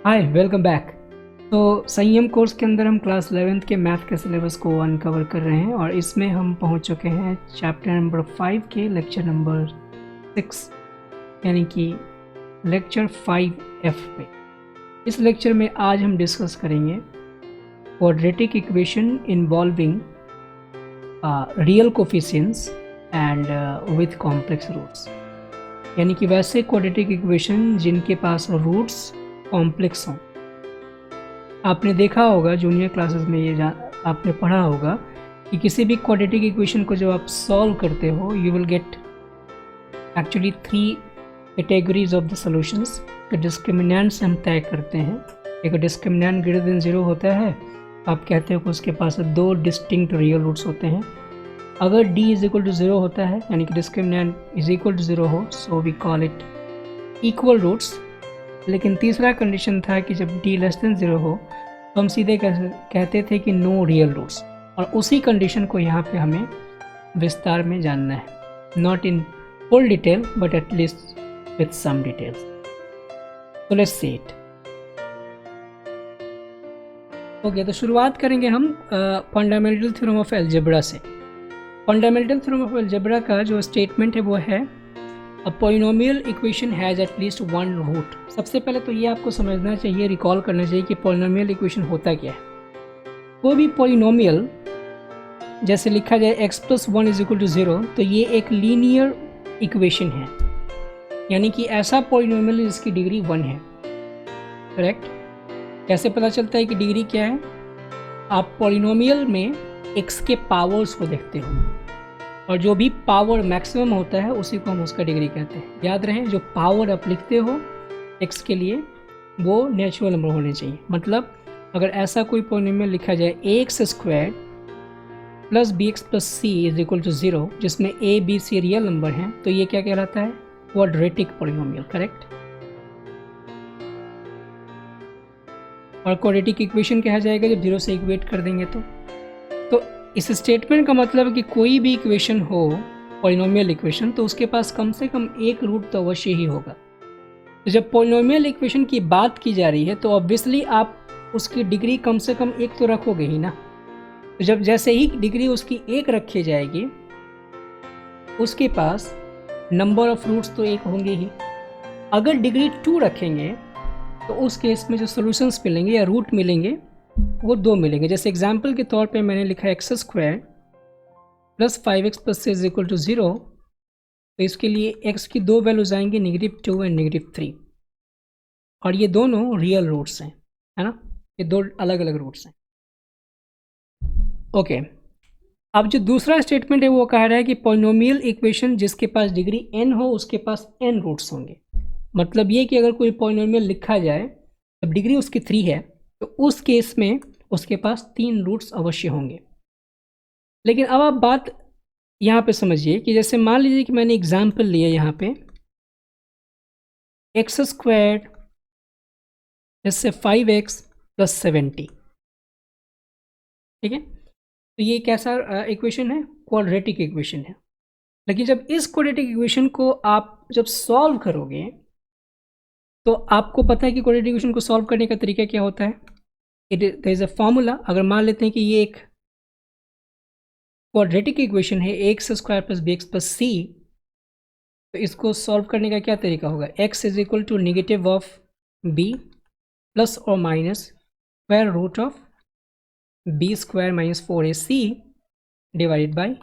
हाय, welcome back. तो संयम course के अंदर हम क्लास 11th के मैथ के सिलेबस को अनकवर कर रहे हैं और इसमें हम पहुंच चुके हैं चैप्टर नंबर 5 के लेक्चर नंबर 6 यानी कि लेक्चर 5F पे। इस लेक्चर में आज हम डिस्कस करेंगे quadratic equation involving real coefficients and with complex roots, यानी कि वैसे क्वाड्रेटिक इक्वेशन जिनके पास रूट्स कॉम्प्लेक्स हों। आपने देखा होगा जूनियर क्लासेस में आपने पढ़ा होगा कि किसी भी क्वाड्रेटिक इक्वेशन को जब आप सॉल्व करते हो you will get actually 3 categories of the solutions. Discriminants हम तय करते हैं। एक डिस्क्रिमिनेंट ग्रेटर देन 0 होता है, आप कहते हो कि उसके पास 2 डिस्टिंक्ट रियल रूट्स होते हैं। अगर d इज इक्वल टू 0 होता है यानी कि डिस्क्रिमिनेंट इज इक्वल टू 0 हो, so we call it equal roots. लेकिन तीसरा कंडीशन था कि जब d लेस देन 0 हो तो हम सीधे कहते थे कि नो रियल रूट्स, और उसी कंडीशन को यहाँ पे हमें विस्तार में जानना है, not in full detail but at least with some details. तो लेट्स सी इट। ओके, तो शुरुआत करेंगे हम फंडामेंटल थ्योरम ऑफ अलजेब्रा से। फंडामेंटल थ्योरम ऑफ अलजेब्रा का जो स्टेटमेंट है वो है a polynomial equation has at least one root. सबसे पहले तो ये आपको समझना चाहिए, रिकॉल करना चाहिए कि पॉलिनोमियल इक्वेशन होता क्या है। कोई भी पॉलिनोमियल जैसे लिखा जाए x plus 1 is equal to 0, तो ये एक लीनियर इक्वेशन है, यानी कि ऐसा पॉलिनोमियल जिसकी डिग्री 1 है। करेक्ट? कैसे पता चलता है कि डिग्री क्या है? आप पॉलिनोमियल में x के पावर्स को देखते हो, और जो भी पावर मैक्सिमम होता है उसी को हम उसका डिग्री कहते हैं। याद रहे, जो पावर आप लिखते हो x के लिए वो नेचुरल नंबर होने चाहिए। मतलब अगर ऐसा कोई पॉलिनोमियल लिखा जाए ax² plus bx plus c is equal to 0, जिसमें a b c real number हैं, तो ये क्या कहलाता है? Quadratic polynomial. करेक्ट? और क्वाड्रेटिक इक्वेशन कहा जाएगा जब 0 से इक्वेट कर देंगे तो इस स्टेटमेंट का मतलब है कि कोई भी इक्वेशन हो, पॉलिनोमियल इक्वेशन, तो उसके पास कम से कम एक रूट तो अवश्य ही होगा। तो जब पॉलिनोमियल इक्वेशन की बात की जा रही है तो ऑब्वियसली आप उसकी डिग्री कम से कम एक तो रखोगे ही ना। तो जब जैसे ही डिग्री उसकी एक रखी जाएगी, उसके पास नंबर ऑफ रूट्स तो एक होंगे ही। अगर डिग्री 2 रखेंगे तो उस केस में जो सॉल्यूशंस मिलेंगे या रूट मिलेंगे वो 2 मिलेंगे। जैसे एग्जाम्पल के तौर पे मैंने लिखा x² प्लस 5x प्लस से इज इक्वल टू 0, तो इसके लिए x की 2 वैल्यूज आएंगी -2 एंड -3, और ये दोनों रियल रूट्स हैं, है ना? ये 2 अलग अलग रूट्स हैं। ओके, अब जो दूसरा स्टेटमेंट है वो कह रहा है कि पॉलिनोमियल इक्वेशन जिसके पास डिग्री n हो उसके पास n रूट्स होंगे। मतलब ये कि अगर कोई पॉलिनोमियल लिखा जाए जब डिग्री उसकी 3 है तो उस केस में उसके पास 3 रूट्स अवश्य होंगे। लेकिन अब आप बात यहाँ पे समझिए कि जैसे मान लीजिए कि मैंने एग्जाम्पल लिया यहाँ पे x² जैसे 5x प्लस 70, ठीक है? तो ये कैसा इक्वेशन है? क्वाड्रेटिक इक्वेशन है। लेकिन जब इस क्वाड्रेटिक इक्वेशन को आप जब सॉल्व करोगे तो आपको पता है कि क्वाड्रेटिक इक्वेशन को सॉल्व करने का तरीका क्या होता है? There is a formula. अगर मान लेते हैं कि ये एक क्वाड्रेटिक इक्वेशन है ax² plus bx plus c, तो इसको सॉल्व करने का क्या तरीका होगा? x is equal to negative of b plus और minus square root of b² minus 4ac divided by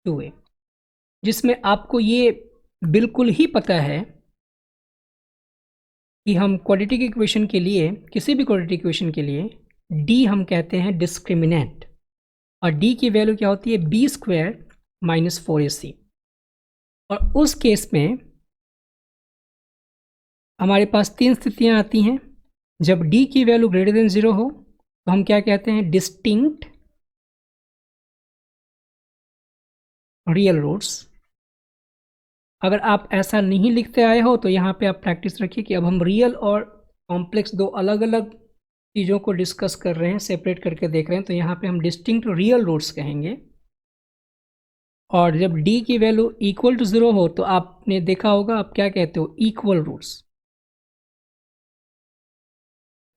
2a, जिसमें आपको ये बिल्कुल ही पता है कि हम क्वाड्रेटिक इक्वेशन के लिए, किसी भी क्वाड्रेटिक इक्वेशन के लिए d हम कहते हैं डिस्क्रिमिनेंट, और d की वैल्यू क्या होती है? b² minus 4ac। और उस केस में हमारे पास 3 स्थितियां आती हैं। जब d की वैल्यू ग्रेटर देन 0 हो तो हम क्या कहते हैं? Distinct real roots. अगर आप ऐसा नहीं लिखते आए हो तो यहाँ पे आप प्रैक्टिस रखिए कि अब हम रियल और कॉम्प्लेक्स 2 अलग अलग चीज़ों को डिस्कस कर रहे हैं, सेपरेट करके देख रहे हैं। तो यहाँ पे हम डिस्टिंक्ट रियल रूट्स कहेंगे। और जब d की वैल्यू इक्वल टू 0 हो तो आपने देखा होगा आप क्या कहते हो? Equal roots.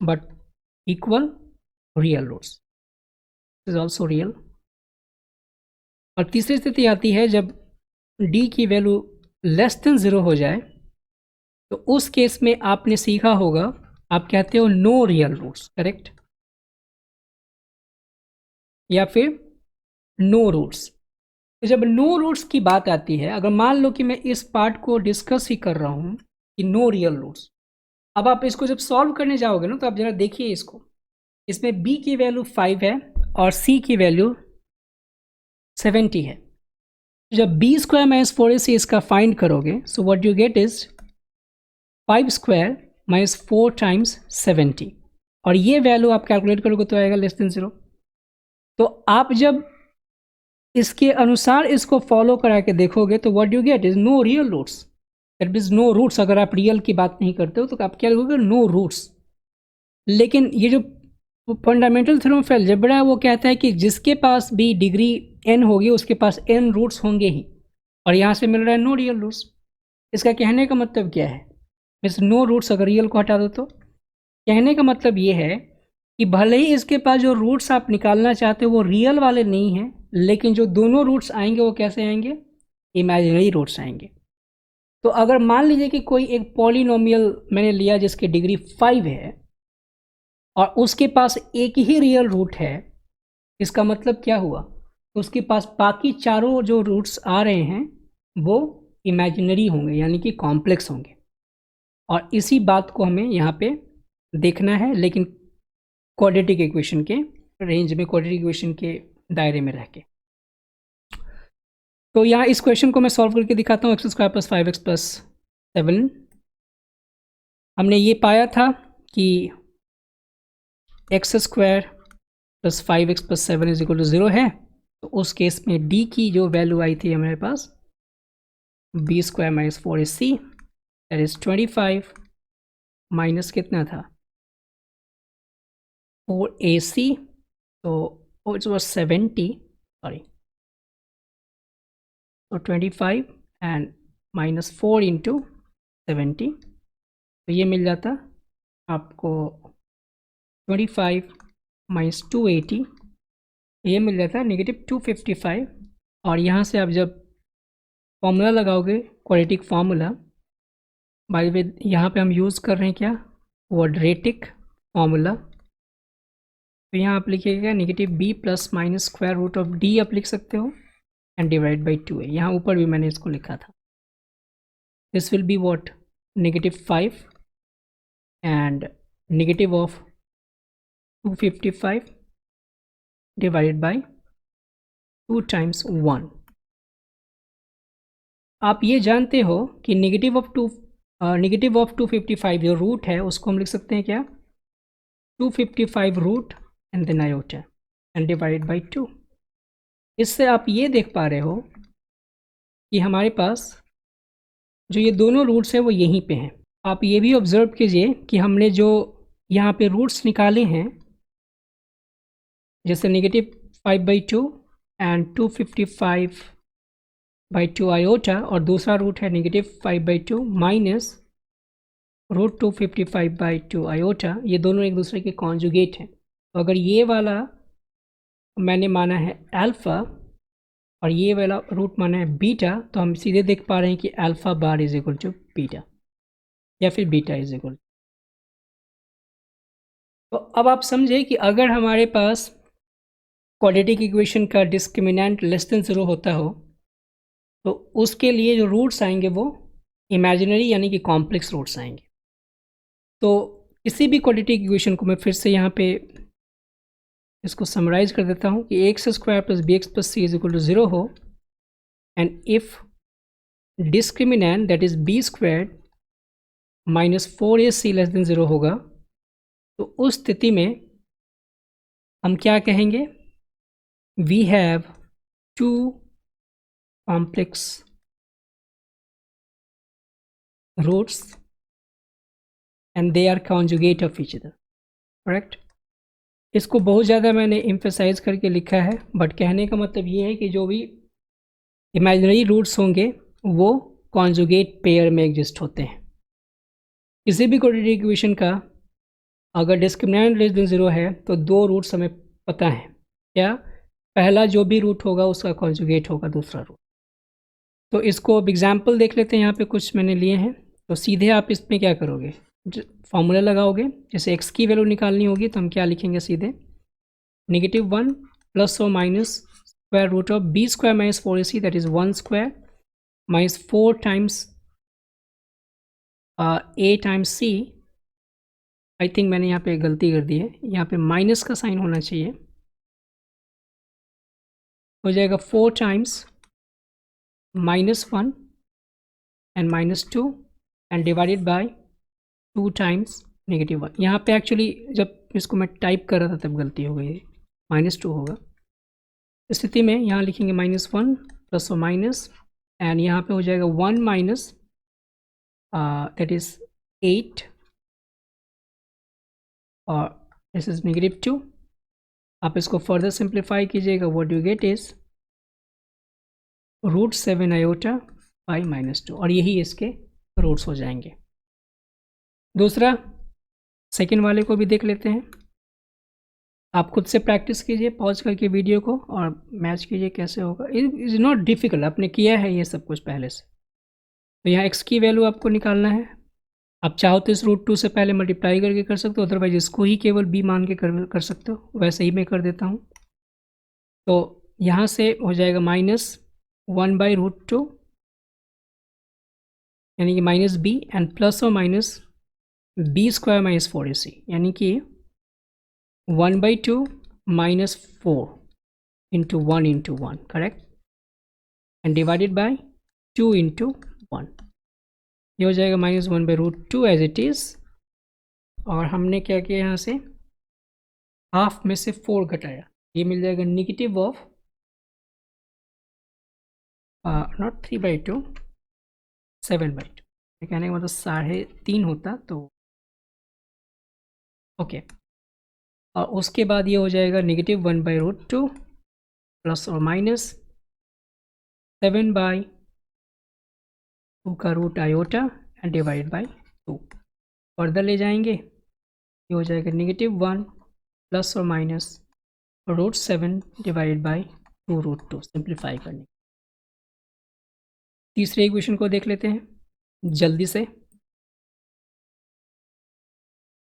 but equal real roots. This is also real. और तीसरी स्थिति आती है जब d की वैल्यू लेस देन 0 हो जाए, तो उस केस में आपने सीखा होगा, आप कहते हो नो रियल रूट्स, करेक्ट, या फिर नो रूट्स. तो जब नो रूट्स की बात आती है, अगर मान लो कि मैं इस पार्ट को डिस्कस ही कर रहा हूँ कि नो रियल रूट्स, अब आप इसको जब सॉल्व करने जाओगे ना, तो आप जरा देखिए इसको, इसमें b की वैल्यू 5 है और c की वैल्यू 70 है. जब b स्क्वायर माइनस 4ac इसका फाइंड करोगे, so what you get is 5 square minus 4 times 70, और ये वैल्यू आप कैलकुलेट करोगे तो आएगा लेस देन 0. तो आप जब इसके अनुसार इसको फॉलो करा के देखोगे तो what you get is no real roots. That means no roots. अगर आप रियल की बात नहीं करते हो तो आप क्या लिखोगे, नो रूट्स. लेकिन ये जो फंडामेंटल थ्योरम ऑफ अलजेब्रा है वो कहता है कि जिसके पास भी डिग्री n होगी उसके पास n रूट्स होंगे ही, और यहाँ से मिल रहा है नो रियल रूट्स. इसका कहने का मतलब क्या है, मीन्स नो रूट्स अगर रियल को हटा दो तो कहने का मतलब ये है कि भले ही इसके पास जो रूट्स आप निकालना चाहते हो वो रियल वाले नहीं हैं, लेकिन जो दोनों रूट्स आएंगे वो कैसे आएंगे, इमेजिनरी रूट्स आएंगे. तो अगर मान लीजिए कि कोई एक पॉलिनोमियल मैंने लिया जिसकी डिग्री 5 है और उसके पास एक ही रियल रूट है, इसका मतलब क्या हुआ, उसके पास बाकी चारों जो रूट्स आ रहे हैं वो इमेजिनरी होंगे, यानी कि कॉम्प्लेक्स होंगे. और इसी बात को हमें यहाँ पे देखना है, लेकिन क्वाड्रेटिक इक्वेशन के रेंज में, क्वाड्रेटिक इक्वेशन के दायरे में रह के. तो यहाँ इस क्वेश्चन को मैं सॉल्व करके दिखाता हूँ. X square plus 5x plus 7, हमने ये पाया था कि x square plus 5x plus 7 is equal to 0 है. तो उस केस में d की जो वैल्यू आई थी हमारे पास b square minus 4ac, that is 25 minus कितना था 4ac, तो इट वाज 70, सॉरी, तो 25 एंड माइनस 4 इंटू 70, तो ये मिल जाता आपको 25 माइनस 280, ये मिल जाता है नेगेटिव 255. और यहाँ से आप जब फॉर्मूला लगाओगे, quadratic formula, by the way यहाँ पे हम यूज़ कर रहे हैं क्या, क्वाड्रेटिक फार्मूला, तो यहाँ आप लिखिएगा negative b plus minus square root of d आप लिख सकते हो एंड डिवाइड बाई 2 है. यहाँ ऊपर भी मैंने इसको लिखा था. This will be what, negative 5 and negative of 255 divided by 2 times 1. आप ये जानते हो कि नेगेटिव ऑफ 255 जो रूट है उसको हम लिख सकते हैं क्या, 255 root and then iota and divide by 2. इससे आप ये देख पा रहे हो कि हमारे पास जो ये दोनों रूट्स हैं वो यहीं पे हैं. आप ये भी ऑब्जर्व कीजिए कि हमने जो यहाँ पे रूट्स निकाले हैं, जैसे नेगेटिव 5/2 एंड 255/2 आयोटा, और दूसरा रूट है नेगेटिव 5/2 माइनस रूट 255/2 आयोटा, ये दोनों एक दूसरे के कॉन्जुगेट हैं. तो अगर ये वाला मैंने माना है अल्फ़ा और ये वाला रूट माना है बीटा, तो हम सीधे देख पा रहे हैं कि alpha bar is equal to beta या फिर बीटा इज इक्वल. तो अब आप समझे कि अगर हमारे पास क्वाड्रेटिक इक्वेशन का डिस्क्रिमिनेंट लेस देन 0 होता हो तो उसके लिए जो रूट्स आएंगे वो इमेजिनरी यानी कि कॉम्प्लेक्स रूट्स आएंगे. तो किसी भी क्वाड्रेटिक इक्वेशन को मैं फिर से यहाँ पे इसको समराइज कर देता हूँ कि x square plus b x plus c is equal to 0 हो and if discriminant that is b square minus 4ac less than 0 होगा, तो उस स्थिति में हम क्या कहेंगे, we have two complex roots and they are conjugate of each other, correct. इसको बहुत ज़्यादा मैंने एम्फेसाइज करके लिखा है, बट कहने का मतलब ये है कि जो भी इमेजिनरी रूट्स होंगे वो कॉन्जुगेट पेयर में एग्जिस्ट होते हैं. किसी भी क्वाड्रेटिक इक्वेशन का अगर डिस्क्रिमिनेंट लेस देन 0 है तो दो रूट्स हमें पता है। क्या? पहला जो भी रूट होगा उसका कॉन्जुगेट होगा दूसरा रूट। तो इसको अब एग्जाम्पल देख लेते हैं, यहाँ पे कुछ मैंने लिए हैं। तो सीधे आप इसमें क्या करोगे, फॉर्मूला लगाओगे। जैसे एक्स की वैल्यू निकालनी होगी तो हम क्या लिखेंगे सीधे, -1 प्लस और minus square root of b square minus 4ac, that is 1 square minus 4 times a times c। I think मैंने यहाँ पे गलती कर दी है, यहाँ पे माइनस का साइन होना चाहिए। हो जाएगा 4 times -1 and -2 and divided by 2 times -1। यहाँ पे एक्चुअली जब इसको मैं टाइप कर रहा था तब गलती हो गई, -2 होगा। इस स्थिति में यहाँ लिखेंगे -1 प्लस और माइनस, एंड यहाँ पे हो जाएगा 1 माइनस दैट इज 8 और दिस इज -2। आप इसको फर्दर सिंप्लीफाई कीजिएगा, what you get is √7 iota by -2, और यही इसके रूट्स हो जाएंगे। दूसरा सेकेंड वाले को भी देख लेते हैं। आप खुद से प्रैक्टिस कीजिए पॉज करके वीडियो को और मैच कीजिए कैसे होगा। इट इज़ नॉट डिफ़िकल्ट, आपने किया है ये सब कुछ पहले से। तो यहाँ x की वैल्यू आपको निकालना है। आप चाहो तो इस √2 से पहले मल्टीप्लाई करके कर सकते हो, अदरवाइज इसको ही केवल b मान के कर सकते हो, वैसे ही मैं कर देता हूँ। तो यहाँ से हो जाएगा -1/√2 यानी कि -b एंड प्लस और minus b square minus 4ac यानी कि 1/2 minus 4 into 1 into 1, correct, and divided by 2 into 1। ये हो जाएगा -1/√2 एज इट इज़। और हमने क्या किया, यहाँ से हाफ में से 4 घटाया, ये मिल जाएगा नेगेटिव ऑफ नॉट 3/2 7/2। कहने का मतलब 3.5 होता तो ओके। और उसके बाद ये हो जाएगा -1/√2 प्लस और माइनस 7/2 का root iota and divide by 2। Further ले जाएंगे, ये हो जाएगा -1 प्लस और माइनस √7 डिवाइड बाई 2√2, सिंप्लीफाई करने। तीसरे इक्वेशन को देख लेते हैं जल्दी से।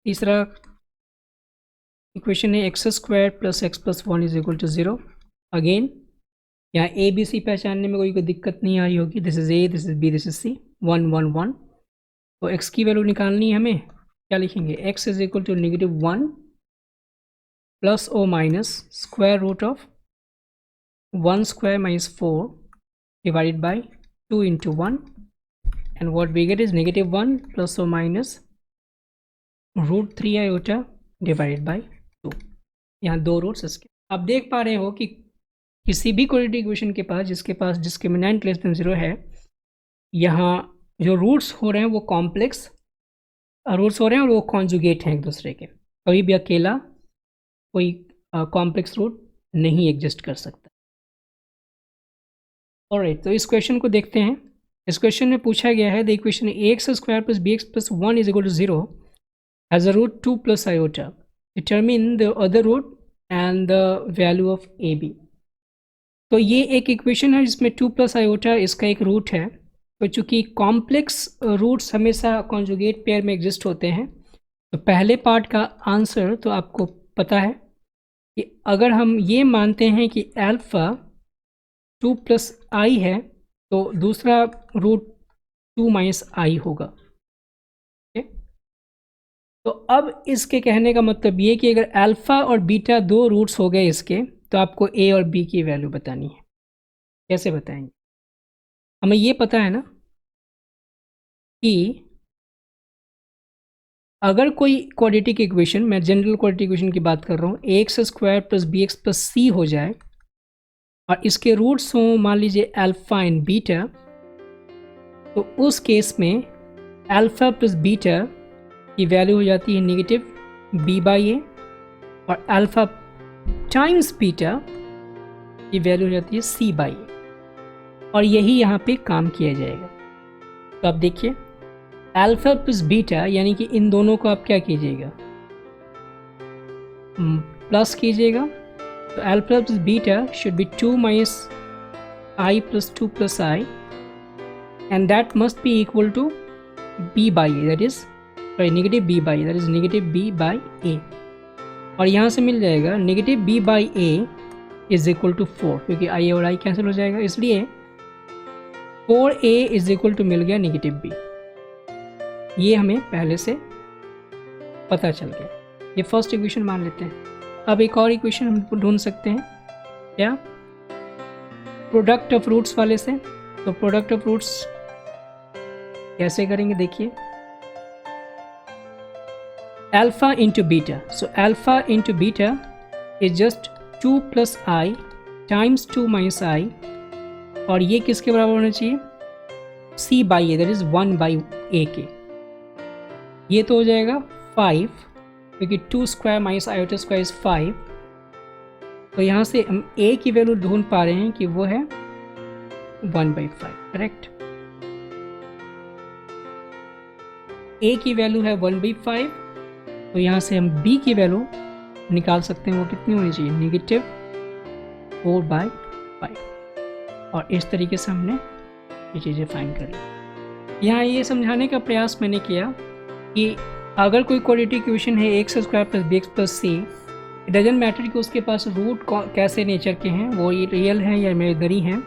तीसरा इक्वेशन है x² plus x plus 1 is equal to 0। Again यहाँ ए बी सी पहचानने में कोई दिक्कत नहीं आ रही होगी। This is a, this is b, this is c, 1 1 1। तो x की वैल्यू निकालनी है हमें, क्या लिखेंगे, x is equal to -1 plus or minus square root of 1 square minus 4 divided by 2 into 1, and what we get is -1 plus or minus √3 iota divided by 2। यहाँ दो roots इसके। आप देख पा रहे हो कि किसी भी क्वाड्रेटिक इक्वेशन के पास जिसके पास डिस्क्रिमिनेंट लेस देन 0 है, यहाँ जो रूट्स हो रहे हैं वो कॉम्प्लेक्स रूट्स हो रहे हैं और वो कॉन्जुगेट हैं एक दूसरे के। कभी भी अकेला कोई कॉम्प्लेक्स रूट नहीं एग्जिस्ट कर सकता। ऑलराइट, तो इस क्वेश्चन को देखते हैं। इस क्वेश्चन में पूछा गया है the equation ax² plus bx plus 1 is equal to 0 has a root 2 plus iota, determine the other root and the value of ab। तो ये एक इक्वेशन है जिसमें 2 प्लस आयोटा इसका एक रूट है। तो चूंकि कॉम्प्लेक्स रूट्स हमेशा कॉन्जुगेट पेयर में एग्जिस्ट होते हैं, तो पहले पार्ट का आंसर तो आपको पता है कि अगर हम ये मानते हैं कि अल्फ़ा 2 प्लस आई है तो दूसरा रूट 2 माइनस आई होगा। तो अब इसके कहने का मतलब ये कि अगर अल्फ़ा और बीटा दो रूट्स हो गए इसके, तो आपको ए और बी की वैल्यू बतानी है। कैसे बताएंगे? हमें ये पता है ना कि अगर कोई क्वाड्रेटिक इक्वेशन, मैं जनरल क्वाड्रेटिक इक्वेशन की बात कर रहा हूँ, ax² प्लस bx प्लस सी हो जाए और इसके रूट्स हों मान लीजिए अल्फ़ा एंड बीटा, तो उस केस में अल्फ़ा प्लस बीटा की वैल्यू हो जाती है -b/a और अल्फ़ा टाइम्स बीटा की वैल्यू हो जाती है c/a, और यही यहाँ पे काम किया जाएगा। तो आप देखिए अल्फ़ा प्लस बीटा यानी कि इन दोनों को आप क्या कीजिएगा, प्लस कीजिएगा तो alpha plus beta should be 2 minus i plus 2 plus i and that must be equal to b by a, that is sorry negative b by, that is negative b by a. और यहाँ से मिल जाएगा negative b by a is equal to 4, क्योंकि आई और I cancel हो जाएगा, इसलिए 4a इज इक्वल टू मिल गया नेगेटिव बी। ये हमें पहले से पता चल गया, ये फर्स्ट इक्वेशन मान लेते हैं। अब एक और इक्वेशन हम ढूंढ सकते हैं, क्या प्रोडक्ट ऑफ रूट्स वाले से। तो प्रोडक्ट ऑफ रूट्स कैसे करेंगे देखिए, alpha into beta, so alpha into beta is just 2 plus i times 2 minus i, और ये किसके बराबर होना चाहिए, c by a, that is 1 by a के। ये तो हो जाएगा 5, क्योंकि 2 square minus iota square is 5। तो यहाँ से हम a की वैल्यू ढूंढ पा रहे हैं कि वो है 1 बाई 5, करेक्ट। a की वैल्यू है 1 बाई 5, तो यहाँ से हम b की वैल्यू निकाल सकते हैं, वो कितनी होनी चाहिए, नेगेटिव 4 बाई 5। और इस तरीके से हमने ये चीज़ें फाइंड कर ली। यहाँ ये समझाने का प्रयास मैंने किया कि अगर कोई क्वाड्रेटिक इक्वेशन है x square plus b x plus c, it doesn't matter कि उसके पास रूट कैसे नेचर के हैं, वो ये रियल हैं या इमेजिनरी हैं,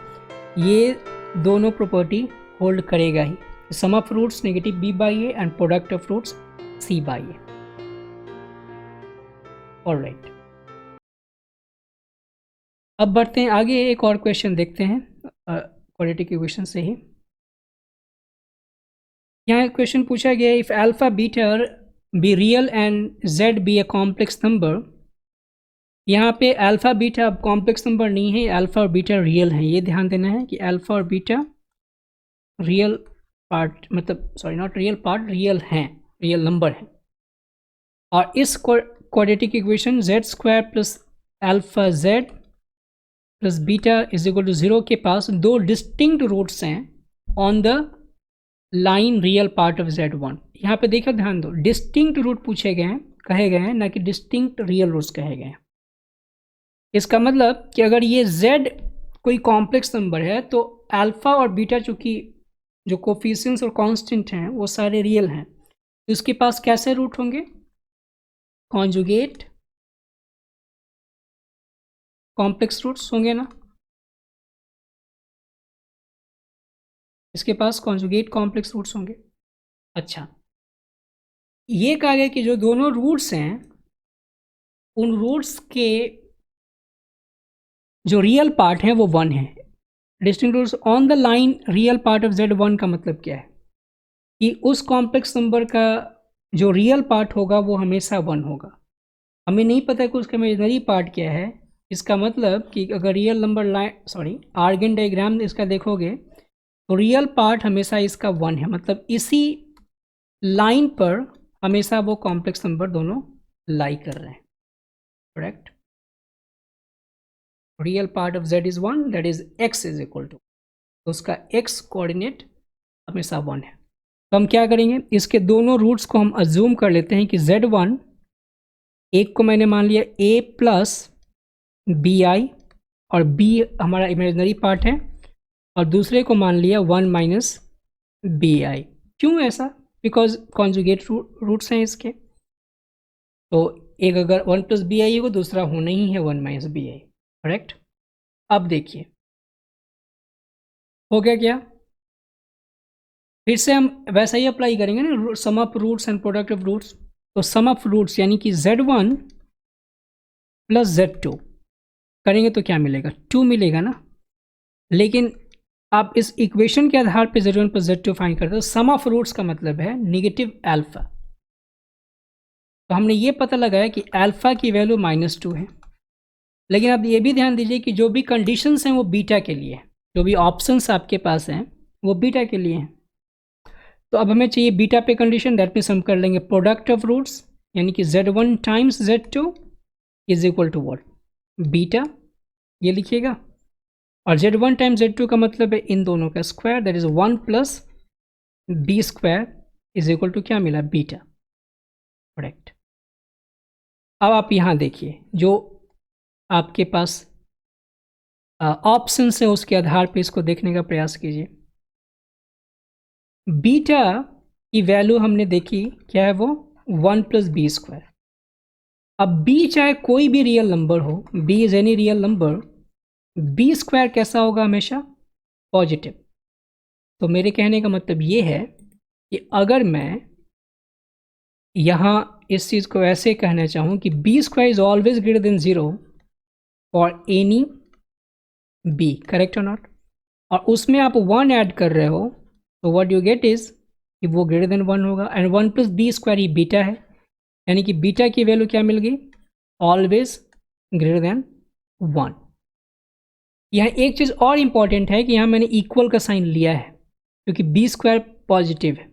ये दोनों प्रॉपर्टी होल्ड करेगा ही। Sum of roots negative b by a and product of roots c by a. Alright, अब बढ़ते हैं आगे, एक और क्वेश्चन देखते हैं क्वाड्रेटिक इक्वेशन से ही। यहाँ क्वेश्चन पूछा गया, if alpha beta be real and z be a complex number. यहाँ पे अल्फा बीटा अब कॉम्प्लेक्स नंबर नहीं है, अल्फा और बीटा रियल है, ये ध्यान देना है कि अल्फा और बीटा रियल पार्ट, मतलब sorry not real part, real हैं, रियल नंबर हैं। और इस quadratic equation z square plus alpha z plus beta is equal to 0 के पास दो डिस्टिंक्ट रूट्स हैं on the line real part of Z1। यहाँ पे देखो, ध्यान दो, डिस्टिंक्ट रूट पूछे गए हैं, कहे गए हैं, ना कि डिस्टिंक्ट रियल रूट्स कहे गए हैं। इसका मतलब कि अगर ये Z कोई कॉम्प्लेक्स नंबर है तो अल्फा और बीटा चूँकि जो कोफिशिएंट्स और कांस्टेंट हैं वो सारे रियल हैं, तो इसके पास कैसे रूट होंगे, कॉन्जुगेट कॉम्प्लेक्स रूट्स होंगे ना, इसके पास कॉन्जुगेट कॉम्प्लेक्स रूट्स होंगे। अच्छा, ये कहा गया कि जो दोनों रूट्स हैं उन रूट्स के जो रियल पार्ट है वो 1 है। Distinct roots on the line real part of Z1 का मतलब क्या है कि उस कॉम्प्लेक्स नंबर का जो रियल पार्ट होगा वो हमेशा 1 होगा। हमें नहीं पता कि उसका इमेजिनरी पार्ट क्या है, इसका मतलब कि अगर real number line Argand diagram इसका देखोगे तो रियल पार्ट हमेशा इसका 1 है, मतलब इसी लाइन पर हमेशा वो कॉम्प्लेक्स नंबर दोनों लाई कर रहे हैं, correct. Real part of Z is 1, that is x is equal to, तो उसका x कोऑर्डिनेट हमेशा 1 है। तो हम क्या करेंगे, इसके दोनों रूट्स को हम अज्यूम कर लेते हैं कि Z1, एक को मैंने मान लिया a प्लस बी आई, और b हमारा इमेजिनरी पार्ट है, और दूसरे को मान लिया 1 माइनस बी आई। क्यों ऐसा, बिकॉज कॉन्जुगेट रूट्स हैं इसके, तो एक अगर 1 प्लस बी आई होगा, दूसरा होना ही है 1 माइनस बी आई, करेक्ट। अब देखिए हो गया क्या, फिर से हम वैसा ही अप्लाई करेंगे ना, sum of roots and product of roots. तो सम ऑफ रूट्स यानी कि Z1 प्लस Z2 करेंगे तो क्या मिलेगा, 2 मिलेगा ना। लेकिन आप इस इक्वेशन के आधार पे Z1 प्लस Z2 फाइंड करते हो, सम ऑफ रूट्स का मतलब है नेगेटिव अल्फा। तो हमने ये पता लगाया कि अल्फा की वैल्यू -2 है। लेकिन आप ये भी ध्यान दीजिए कि जो भी कंडीशंस हैं वो बीटा के लिए, जो भी ऑप्शंस आपके पास हैं वो बीटा के लिए हैं। तो अब हमें चाहिए बीटा पे कंडीशन, दैट मीन्स हम कर लेंगे प्रोडक्ट ऑफ रूट्स, यानी कि Z1 times Z2 is equal to what, beta, ये लिखिएगा। और Z1 टाइम्स Z2 का मतलब है इन दोनों का square, that is 1 plus b square is equal to क्या मिला, बीटा, करेक्ट। अब आप यहाँ देखिए, जो आपके पास ऑप्शन है उसके आधार पर इसको देखने का प्रयास कीजिए। बीटा की वैल्यू हमने देखी, क्या है वो, 1+b²। अब b चाहे कोई भी रियल नंबर हो, b is any real number, b² कैसा होगा, हमेशा पॉजिटिव। तो मेरे कहने का मतलब ये है कि अगर मैं यहाँ इस चीज़ को ऐसे कहना चाहूँ कि b² is always greater than 0 for any b, correct और नॉट, और उसमें आप 1 ऐड कर रहे हो, तो व्हाट यू गेट इज कि वो ग्रेटर देन 1 होगा। एंड 1+b² ये बीटा है, यानी कि बीटा की वैल्यू क्या मिल गई, ऑलवेज ग्रेटर देन 1। यहाँ एक चीज़ और इम्पॉर्टेंट है कि यहाँ मैंने इक्वल का साइन लिया है क्योंकि b² पॉजिटिव है।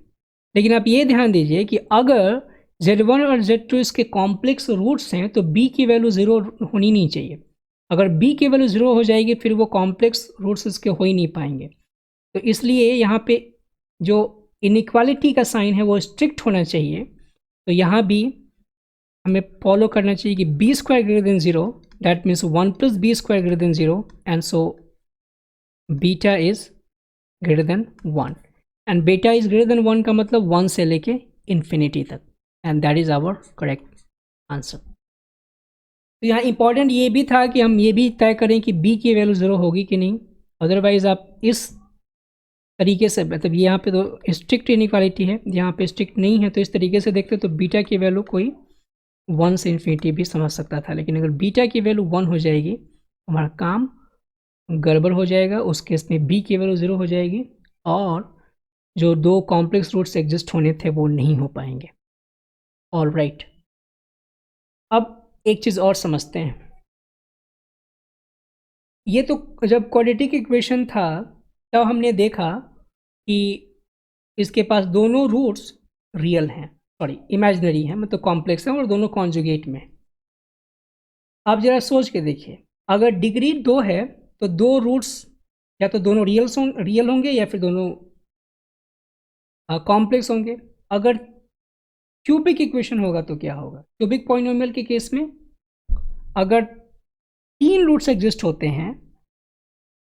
लेकिन आप ये ध्यान दीजिए कि अगर z1 और z2 इसके कॉम्प्लेक्स रूट्स हैं तो b की वैल्यू 0 होनी नहीं चाहिए। अगर b की वैल्यू 0 हो जाएगी फिर वो कॉम्प्लेक्स रूट्स इसके हो ही नहीं पाएंगे। तो इसलिए यहाँ पे जो इनइक्वालिटी का साइन है वो स्ट्रिक्ट होना चाहिए। तो यहाँ भी हमें फॉलो करना चाहिए कि b² greater than 0, that means 1+b² greater than 0, and so beta is greater than 1। And beta is greater than 1 का मतलब 1 से लेके इन्फिनिटी तक, and that is our correct answer. तो यहाँ इंपॉर्टेंट ये भी था कि हम ये भी तय करें कि b की वैल्यू 0 होगी कि नहीं, अदरवाइज आप इस तरीके से, मतलब यहाँ पे तो स्ट्रिक्ट इनइक्वालिटी है, यहाँ पे स्ट्रिक्ट नहीं है, तो इस तरीके से देखते तो बीटा की वैल्यू कोई 1 से इन्फिनिटी भी समझ सकता था। लेकिन अगर बीटा की वैल्यू 1 हो जाएगी हमारा काम गड़बड़ हो जाएगा, उस केस में b की वैल्यू 0 हो जाएगी और जो दो कॉम्प्लेक्स रूट्स एग्जिस्ट होने थे वो नहीं हो पाएंगे। ऑल राइट, अब एक चीज़ और समझते हैं। ये तो जब क्वाड्रेटिक इक्वेशन था तब हमने देखा कि इसके पास दोनों रूट्स रियल हैं, सॉरी इमेजिनरी हैं, मतलब कॉम्प्लेक्स हैं और दोनों कॉन्जुगेट में। आप जरा सोच के देखिए, अगर डिग्री 2 है तो दो रूट्स या तो दोनों रियल होंगे या फिर दोनों कॉम्प्लेक्स होंगे। अगर क्यूबिक इक्वेशन होगा तो क्या होगा, क्यूबिक पॉलिनोमियल के केस में अगर 3 रूट्स एग्जिस्ट होते हैं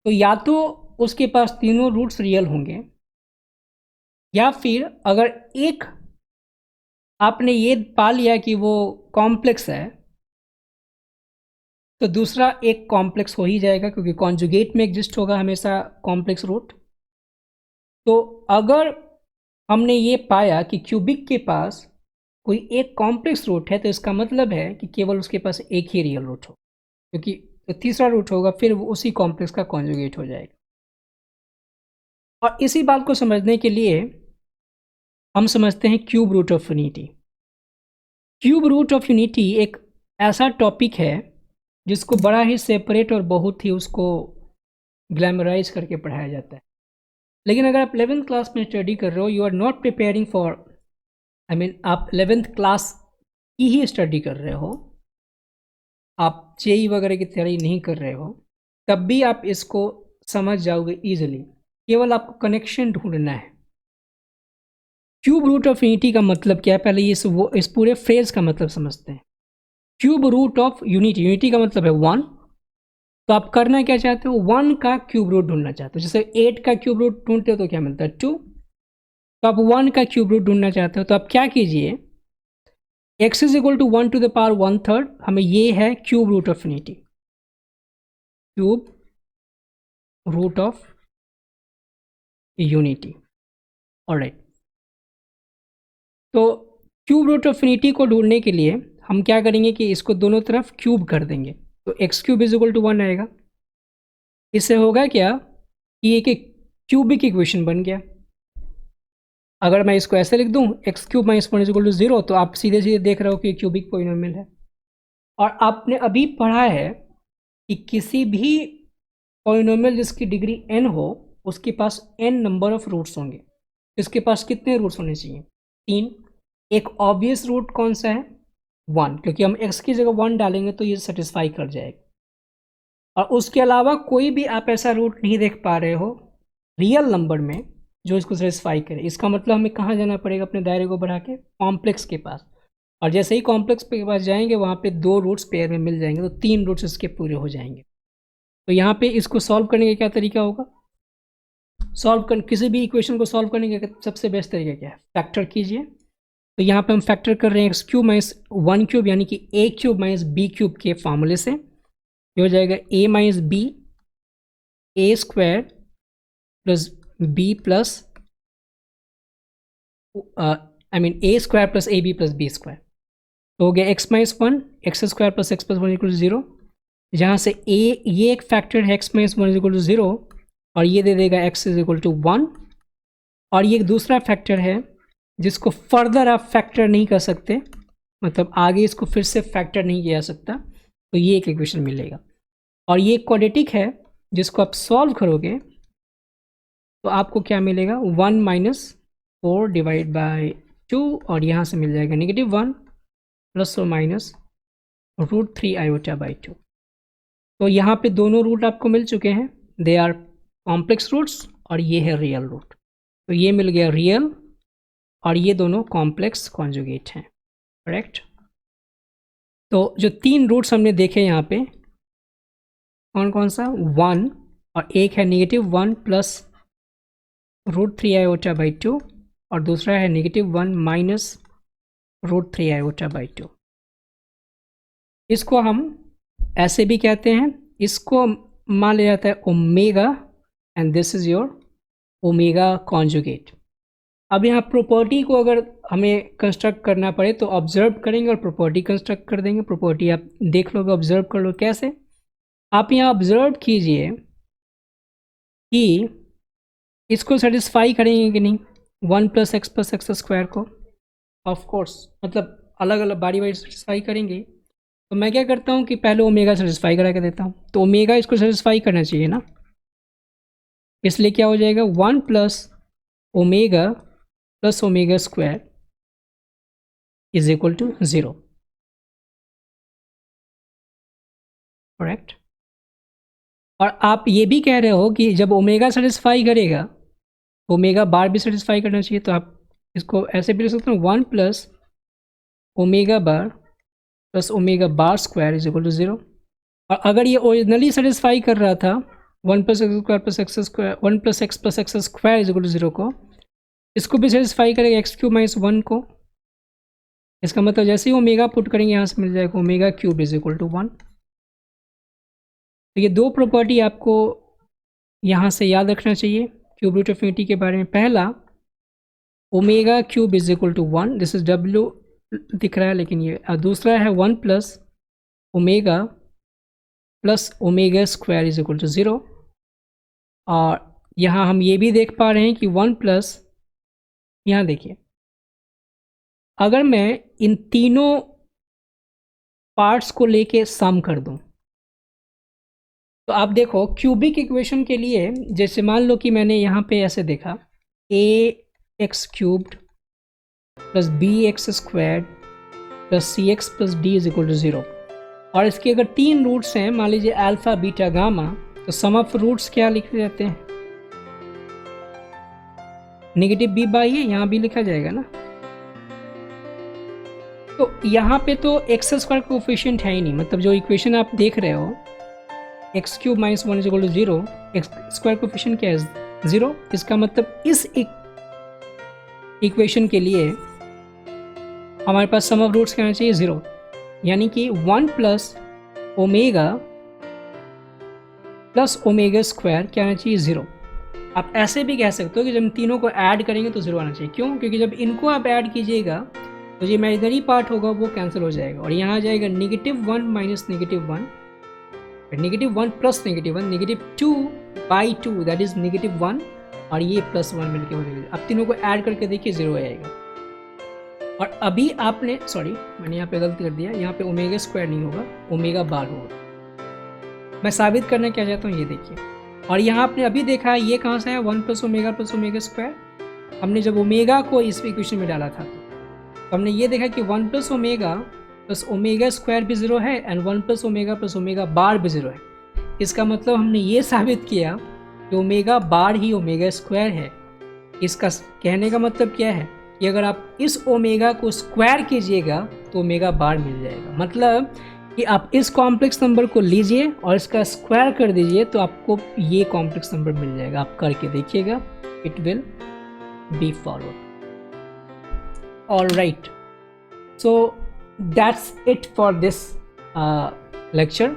तो या तो उसके पास तीनों रूट्स रियल होंगे, या फिर अगर एक आपने ये पा लिया कि वो कॉम्प्लेक्स है तो दूसरा एक कॉम्प्लेक्स हो ही जाएगा, क्योंकि कॉन्जुगेट में एग्जिस्ट होगा हमेशा कॉम्प्लेक्स रूट। तो अगर हमने ये पाया कि क्यूबिक के पास कोई एक कॉम्प्लेक्स रूट है तो इसका मतलब है कि केवल उसके पास एक ही रियल रूट हो, क्योंकि तो तीसरा रूट होगा फिर वो उसी कॉम्प्लेक्स का कॉन्जुगेट हो जाएगा। और इसी बात को समझने के लिए हम समझते हैं cube root of unity. Cube root of unity एक ऐसा टॉपिक है जिसको बड़ा ही सेपरेट और बहुत ही उसको ग्लैमराइज करके पढ़ाया जाता है। लेकिन अगर आप 11th क्लास में स्टडी कर रहे हो, you are not preparing for, I mean आप 11th क्लास की ही स्टडी कर रहे हो, आप जेई वगैरह की तैयारी नहीं कर रहे हो, तब भी आप इसको समझ जाओगे ईजिली। केवल आपको कनेक्शन ढूंढना है। क्यूब रूट ऑफ यूनिटी का मतलब क्या है, पहले इस पूरे फ्रेज का मतलब समझते हैं। Cube root of unity, unity का मतलब है 1, तो आप करना क्या चाहते हो, 1 का क्यूब रूट ढूंढना चाहते हो। जैसे 8 का क्यूब रूट ढूंढते हो तो क्या मिलता है 2, तो आप 1 का क्यूब रूट ढूंढना चाहते हो तो आप क्या कीजिए, x is equal to 1 to the power 1/3, हमें ये है cube root of unity, cube root of unity. Alright, तो क्यूब रूट ऑफ यूनिटी को ढूंढने के लिए हम क्या करेंगे कि इसको दोनों तरफ क्यूब कर देंगे, तो x³ इज इक्वल टू 1 आएगा। इससे होगा क्या कि एक क्यूबिक इक्वेशन बन गया। अगर मैं इसको ऐसे लिख दूं x³ - 1 इज इक्वल टू 0, तो आप सीधे सीधे देख रहे हो कि क्यूबिक पॉलिनोमियल है। और आपने अभी पढ़ा है कि किसी भी पॉलिनोमियल जिसकी डिग्री n हो उसके पास n नंबर ऑफ रूट्स होंगे। इसके पास कितने रूट्स होने चाहिए, 3। एक ऑब्वियस रूट कौन सा है, 1, क्योंकि हम x की जगह 1 डालेंगे तो ये सेटिस्फाई कर जाएगा। और उसके अलावा कोई भी आप ऐसा रूट नहीं देख पा रहे हो रियल नंबर में जो इसको सेटिस्फाई करे। इसका मतलब हमें कहाँ जाना पड़ेगा, अपने दायरे को बढ़ा के कॉम्प्लेक्स के पास। और जैसे ही कॉम्प्लेक्स के पास जाएंगे वहाँ पे 2 रूट्स पेयर में मिल जाएंगे, तो 3 रूट्स इसके पूरे हो जाएंगे। तो यहाँ पे इसको सॉल्व करने का क्या तरीका होगा? किसी भी इक्वेशन को सॉल्व करने का सबसे बेस्ट तरीका क्या है? फैक्टर कीजिए। तो यहाँ पे हम फैक्टर कर रहे हैं एक्स क्यूब माइनस 1 क्यूब यानी कि a cube minus b cube के फार्मूले से। ये हो जाएगा a minus b a square plus b plus a square plus a b plus b square. तो हो गया x minus 1 x square plus x plus 1 equal to 0। जहाँ से ये एक फैक्टर है एक्स माइनस 1 इक्वल टू 0 और ये दे देगा एक्स इज इक्वल टू 1। और ये एक दूसरा फैक्टर है जिसको फर्दर आप फैक्टर नहीं कर सकते, मतलब आगे इसको फिर से फैक्टर नहीं किया जा सकता, तो ये एक इक्वेशन मिलेगा। और ये क्वाड्रेटिक है जिसको आप सॉल्व करोगे तो आपको क्या मिलेगा? 1 माइनस 4 डिवाइड बाई 2 और यहाँ से मिल जाएगा -1 प्लस और माइनस √3 आयोटा बाई 2। तो यहाँ पे दोनों रूट आपको मिल चुके हैं, दे आर कॉम्प्लेक्स रूट्स और ये है रियल रूट। तो ये मिल गया रियल और ये दोनों कॉम्प्लेक्स कॉन्जुगेट हैं, करेक्ट। तो जो 3 रूट्स हमने देखे यहाँ पे कौन कौन सा? 1 और एक है -1 प्लस √3 आयोटा बाई 2 और दूसरा है -1 माइनस √3 आयोटा बाई 2। इसको हम ऐसे भी कहते हैं, इसको मान लिया जाता है omega and this is your omega conjugate. अब यहाँ प्रॉपर्टी को अगर हमें कंस्ट्रक्ट करना पड़े तो ऑब्जर्व करेंगे और प्रॉपर्टी कंस्ट्रक्ट कर देंगे। प्रॉपर्टी आप देख लोगे, ऑब्जर्व कर लो। कैसे? आप यहाँ ऑब्जर्व कीजिए कि इसको सेटिस्फाई करेंगे कि नहीं 1 प्लस एक्स स्क्वायर को। ऑफ कोर्स, मतलब अलग अलग बारी बारी सेटिस्फाई करेंगे। तो मैं क्या करता हूँ कि पहले ओमेगा सेटिस्फाई करा के देता हूँ, तो ओमेगा इसको सेटिस्फाई करना चाहिए ना, इसलिए क्या हो जाएगा 1 plus omega plus omega square is equal to 0, correct. और आप ये भी कह रहे हो कि जब ओमेगा सेटिस्फाई करेगा ओमेगा बार भी सेटिस्फाई करना चाहिए, तो आप इसको ऐसे भी लिख सकते हो 1 plus omega bar plus omega bar square is equal to 0। और अगर ये ओरिजिनली सेटिस्फाई कर रहा था 1 plus x square plus x square 1 plus x square is equal to 0 को, इसको भी सेटिस्फाई करेगा एक्स क्यूब माइनस 1 को। इसका मतलब जैसे ही ओमेगा पुट करेंगे यहाँ से मिल जाएगा omega cube is equal to 1। तो ये 2 प्रॉपर्टी आपको यहाँ से याद रखना चाहिए क्यूब रूट ऑफ इन्फिनिटी के बारे में। पहला, omega cube is equal to 1, this is डब्ल्यू दिख रहा है लेकिन ये, दूसरा है 1 plus omega square is equal to 0। और यहाँ हम ये भी देख पा रहे हैं कि 1 प्लस, यहाँ देखिए, अगर मैं इन तीनों पार्ट्स को लेके सम कर दूं तो आप देखो क्यूबिक इक्वेशन के लिए, जैसे मान लो कि मैंने यहाँ पे ऐसे देखा ax cubed plus bx squared plus cx plus d is equal to 0, और इसके अगर 3 रूट्स हैं, मान लीजिए अल्फा बीटा गामा, तो सम ऑफ रूट्स क्या लिखे जाते हैं? नेगेटिव b बाई ए, यहाँ भी लिखा जाएगा ना। तो यहाँ पे तो एक्स स्क्वायर कोफिशिएंट है ही नहीं, मतलब जो इक्वेशन आप देख रहे हो x cube minus 1 is equal to 0, x square coefficient क्या है? 0। इसका मतलब इस इक्वेशन के लिए हमारे पास सम ऑफ रूट्स क्या होना चाहिए? 0, यानी कि 1 प्लस ओमेगा स्क्वायर क्या आना चाहिए? 0। आप ऐसे भी कह सकते हो कि जब इन तीनों को ऐड करेंगे तो 0 आना चाहिए। क्यों? क्योंकि जब इनको आप ऐड कीजिएगा तो जो इमेजिनरी पार्ट होगा वो कैंसिल हो जाएगा और यहाँ आ जाएगा -1 minus -1, -1 plus -1, -2 by 2 that is -1, और ये +1 मिलकर हो जाएगा। अब तीनों को ऐड करके देखिए 0 आएगा। और अभी आपने, सॉरी मैंने यहाँ पे गलती कर दिया, यहाँ पे ओमेगा स्क्वायर नहीं होगा, ओमेगा बार होगा। मैं साबित करना क्या चाहता हूँ ये देखिए। और यहाँ आपने अभी देखा है ये कहाँ से है? 1 प्लस ओमेगा स्क्वायर। हमने जब ओमेगा को इस इक्वेशन में डाला था तो हमने ये देखा कि 1 प्लस ओमेगा स्क्वायर भी 0 है एंड 1 प्लस ओमेगा बार भी 0 है। इसका मतलब हमने ये साबित किया कि ओमेगा बार ही ओमेगा स्क्वायर है। इसका कहने का मतलब क्या है कि अगर आप इस ओमेगा को स्क्वायर कीजिएगा तो ओमेगा बार मिल जाएगा। मतलब कि आप इस कॉम्प्लेक्स नंबर को लीजिए और इसका स्क्वायर कर दीजिए तो आपको ये कॉम्प्लेक्स नंबर मिल जाएगा। आप करके देखिएगा, it will be followed. Alright, so that's it for this lecture.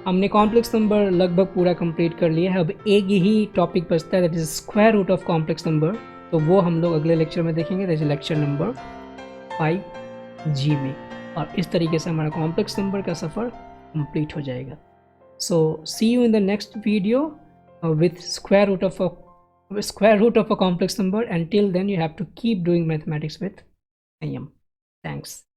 हमने कॉम्प्लेक्स नंबर लगभग पूरा कंप्लीट कर लिया है। अब एक ही टॉपिक बचता है, that is square root of complex number. तो वो हम लोग अगले लेक्चर में देखेंगे, that is lecture number 5G में। और इस तरीके से हमारा कॉम्प्लेक्स नंबर का सफ़र कंप्लीट हो जाएगा। So see you in the next video with square root of a complex number. Until then, you have to keep doing mathematics with Sanjam. Thanks.